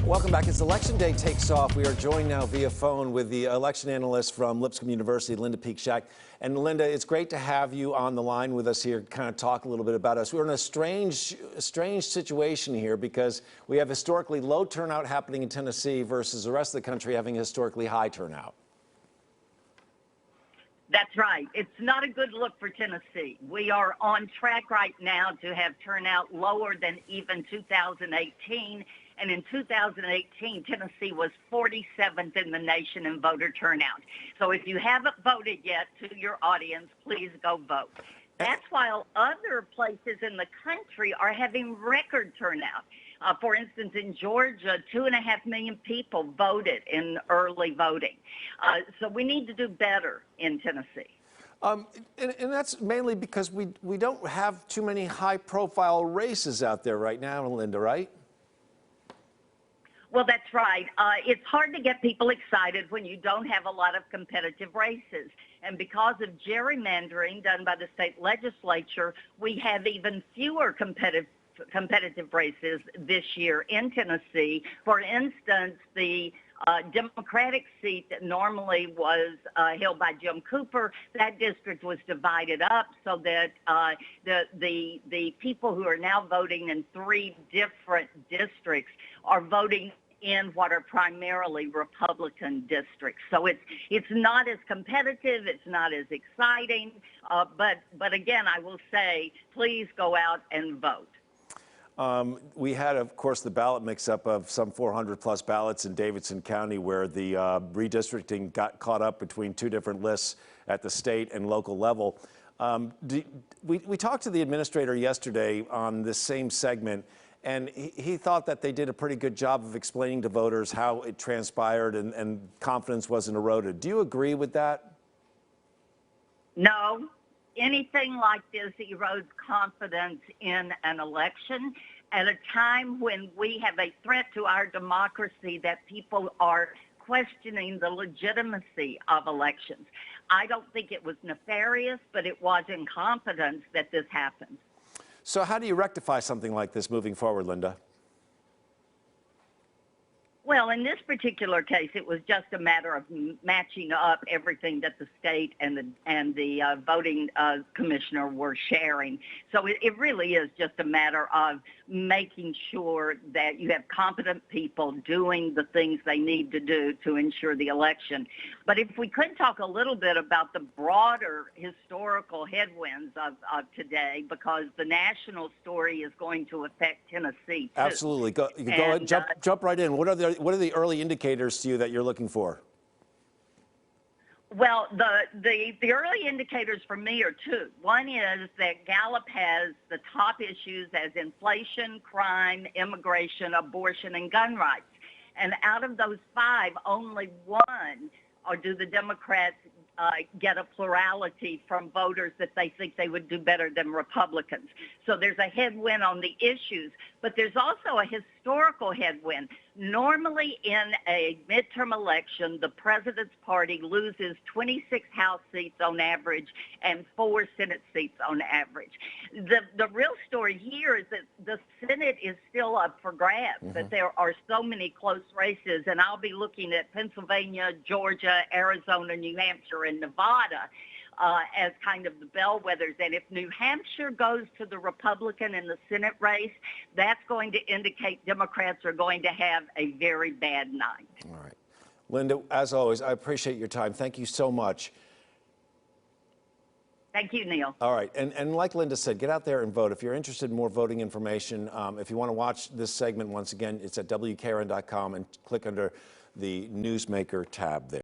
Welcome back. As Election Day takes off, we are joined now via phone with the election analyst from Lipscomb University, Linda Peekshak. And Linda, it's great to have you on the line with us here, kind of talk a little bit about us. We're in a strange situation here because we have historically low turnout happening in Tennessee versus the rest of the country having historically high turnout. That's right. It's not a good look for Tennessee. We are on track right now to have turnout lower than even 2018. And in 2018, Tennessee was 47th in the nation in voter turnout. So if you haven't voted yet, to your audience, please go vote. That's while other places in the country are having record turnout. For instance, in Georgia, 2.5 million people voted in early voting. So we need to do better in Tennessee. And that's mainly because we don't have too many high-profile races out there right now, Linda, right? Well, that's right. It's hard to get people excited when you don't have a lot of competitive races. And because of gerrymandering done by the state legislature, we have even fewer competitive races this year in Tennessee. For instance, the Democratic seat that normally was held by Jim Cooper, that district was divided up so that the people who are now voting in 3 different districts are voting in what are primarily Republican districts. So it's not as competitive, it's not as exciting, but again, I will say, please go out and vote. We had, of course, the ballot mix-up of some 400-plus ballots in Davidson County where the redistricting got caught up between 2 different lists at the state and local level. We talked to the administrator yesterday on this same segment, and he thought that they did a pretty good job of explaining to voters how it transpired and confidence wasn't eroded. Do you agree with that? No. Anything like this erodes confidence in an election at a time when we have a threat to our democracy that people are questioning the legitimacy of elections. I don't think it was nefarious, but it was incompetence that this happened. So how do you rectify something like this moving forward, Linda? Well, in this particular case, it was just a matter of matching up everything that the state and the voting commissioner were sharing. So it really is just a matter of making sure that you have competent people doing the things they need to do to ensure the election. But if we could talk a little bit about the broader historical headwinds of today, because the national story is going to affect Tennessee too. Absolutely. Go ahead, jump right in. What are the early indicators to you that you're looking for? Well, the early indicators for me are 2. One is that Gallup has the top issues as inflation, crime, immigration, abortion, and gun rights. And out of those 5, only 1, or do the Democrats get a plurality from voters that they think they would do better than Republicans. So there's a headwind on the issues, but there's also a historical headwind. Normally in a midterm election, the president's party loses 26 House seats on average and 4 Senate seats on average. The real story here is that the Senate is still up for grabs, that there are so many close races, and I'll be looking at Pennsylvania, Georgia, Arizona, New Hampshire, and Nevada as kind of the bellwethers. And if New Hampshire goes to the Republican in the Senate race, that's going to indicate Democrats are going to have a very bad night. All right. Linda, as always, I appreciate your time. Thank you so much. Thank you, Neil. All right. And like Linda said, get out there and vote. If you're interested in more voting information, if you want to watch this segment, once again, it's at WKRN.com and click under the Newsmaker tab there.